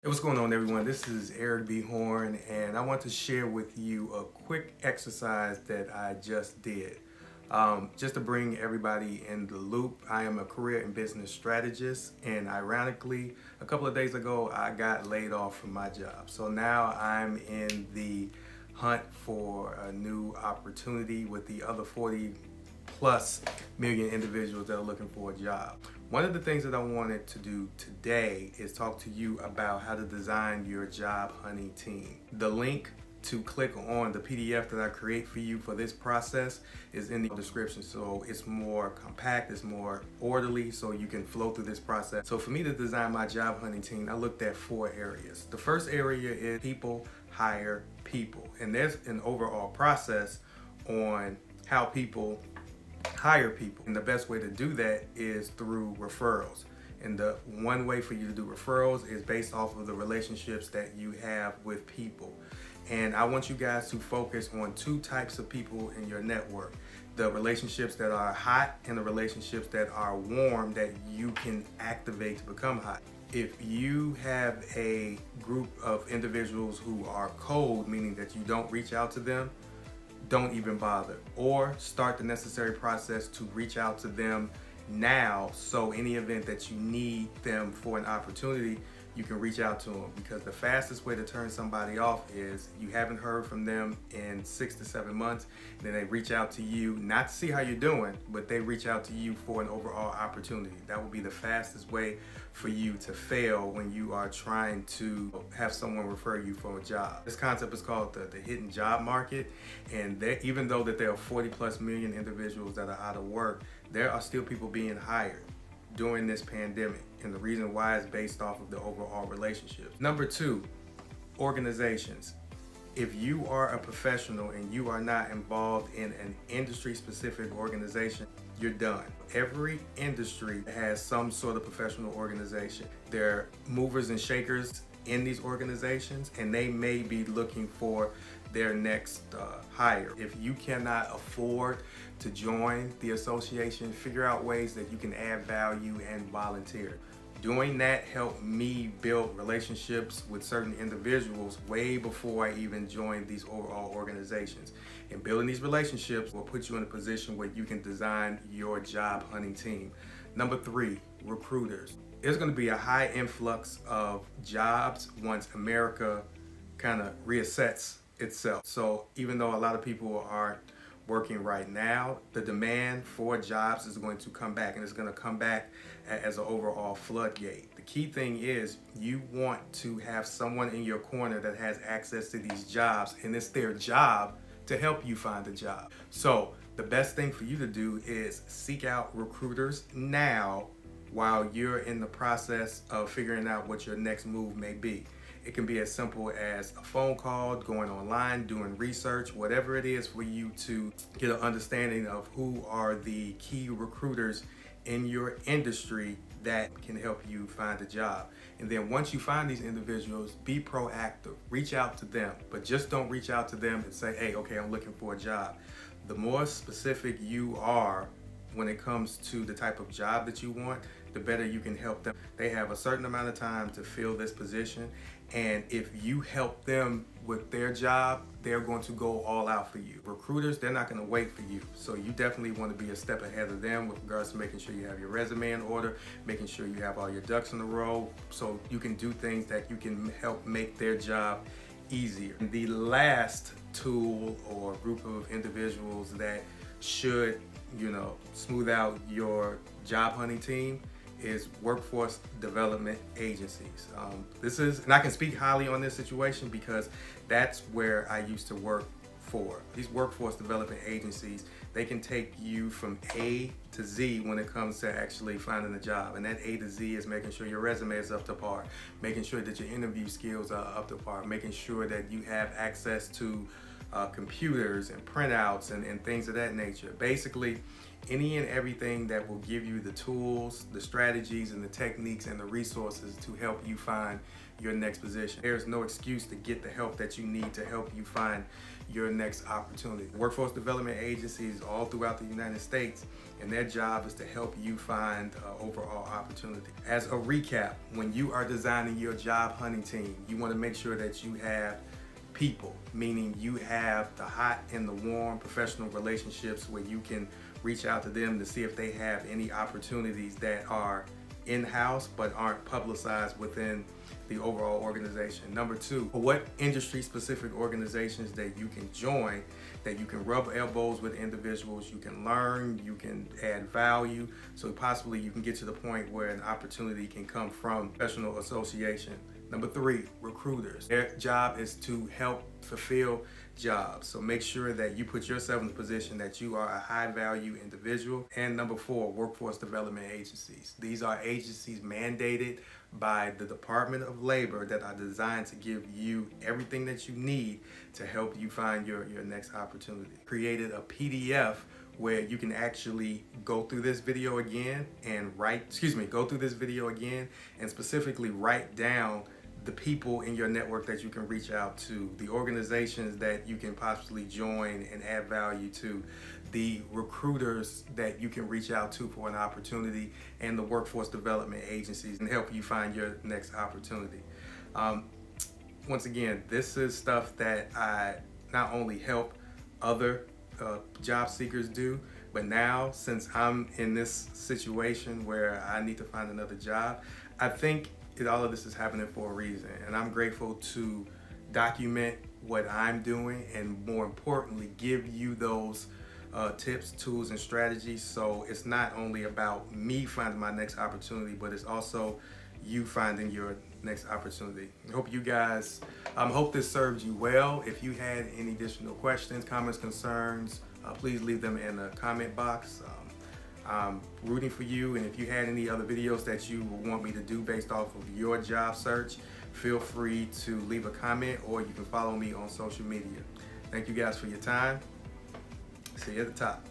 Hey, what's going on, everyone? This is Eric B. Horn, and I want to share with you a quick exercise that I just did. Just to bring everybody in the loop, I am a career and business strategist, and ironically, a couple of days ago, I got laid off from my job. So now I'm in the hunt for a new opportunity with the other 40 plus million individuals that are looking for a job. One of the things that I wanted to do today is talk to you about how to design your job hunting team. The link to click on the PDF that I create for you for this process is in the description. So it's more compact, it's more orderly, so you can flow through this process. So for me to design my job hunting team, I looked at 4 areas. The first area is people hire people. And there's an overall process on how people hire people. And the best way to do that is through referrals. And the one way for you to do referrals is based off of the relationships that you have with people. And I want you guys to focus on 2 types of people in your network. The relationships that are hot and the relationships that are warm that you can activate to become hot. If you have a group of individuals who are cold, meaning that you don't reach out to them, don't even bother, or start the necessary process to reach out to them now, so any event that you need them for an opportunity, you can reach out to them. Because the fastest way to turn somebody off is you haven't heard from them in 6 to 7 months, and then they reach out to you, not to see how you're doing, but they reach out to you for an overall opportunity. That would be the fastest way for you to fail when you are trying to have someone refer you for a job. This concept is called the hidden job market, and even though that there are 40 plus million individuals that are out of work, there are still people being hired during this pandemic, and the reason why is based off of the overall relationship. Number 2, organizations. If you are a professional and you are not involved in an industry-specific organization, you're done. Every industry has some sort of professional organization. There are movers and shakers in these organizations, and they may be looking for their next hire. If you cannot afford to join the association, figure out ways that you can add value and volunteer. Doing that helped me build relationships with certain individuals way before I even joined these overall organizations. And building these relationships will put you in a position where you can design your job hunting team. Number 3, recruiters. There's going to be a high influx of jobs once America kind of reassets itself. So even though a lot of people aren't working right now, the demand for jobs is going to come back, and it's going to come back as an overall floodgate. The key thing is you want to have someone in your corner that has access to these jobs, and it's their job to help you find a job. So the best thing for you to do is seek out recruiters now while you're in the process of figuring out what your next move may be. It can be as simple as a phone call, going online, doing research, whatever it is for you to get an understanding of who are the key recruiters in your industry that can help you find a job. And then once you find these individuals, be proactive. Reach out to them, but just don't reach out to them and say, hey, okay, I'm looking for a job. The more specific you are when it comes to the type of job that you want, the better you can help them. They have a certain amount of time to fill this position, and if you help them with their job, they're going to go all out for you. Recruiters, they're not going to wait for you, so you definitely want to be a step ahead of them with regards to making sure you have your resume in order, making sure you have all your ducks in a row, so you can do things that you can help make their job easier. The last tool or group of individuals that should smooth out your job hunting team is workforce development agencies. And I can speak highly on this situation because that's where I used to work for. These workforce development agencies, they can take you from A to Z when it comes to actually finding a job. And that A to Z is making sure your resume is up to par, making sure that your interview skills are up to par, making sure that you have access to computers and printouts and things of that nature. Basically, any and everything that will give you the tools, the strategies, and the techniques and the resources to help you find your next position. There's no excuse to get the help that you need to help you find your next opportunity. Workforce development agencies all throughout the United States, and their job is to help you find overall opportunity. As a recap, when you are designing your job hunting team, you want to make sure that you have people, meaning you have the hot and the warm professional relationships where you can reach out to them to see if they have any opportunities that are in-house but aren't publicized within the overall organization. Number two, what industry specific organizations that you can join, that you can rub elbows with individuals, you can learn, you can add value, so possibly you can get to the point where an opportunity can come from professional association. Number three, recruiters. Their job is to help fulfill jobs. So make sure that you put yourself in the position that you are a high value individual. And number four, workforce development agencies. These are agencies mandated by the Department of Labor that are designed to give you everything that you need to help you find your next opportunity. Created a PDF where you can actually go through this video again and specifically write down the people in your network that you can reach out to, the organizations that you can possibly join and add value to, the recruiters that you can reach out to for an opportunity, and the workforce development agencies, and help you find your next opportunity. Once again, this is stuff that I not only help other job seekers do, but now since I'm in this situation where I need to find another job, I think all of this is happening for a reason, and I'm grateful to document what I'm doing and, more importantly, give you those tips, tools, and strategies. So it's not only about me finding my next opportunity, but it's also you finding your next opportunity. I hope you guys, hope this served you well. If you had any additional questions, comments, concerns, please leave them in the comment box. I'm rooting for you, and if you had any other videos that you want me to do based off of your job search, feel free to leave a comment, or you can follow me on social media. Thank you guys for your time. See you at the top.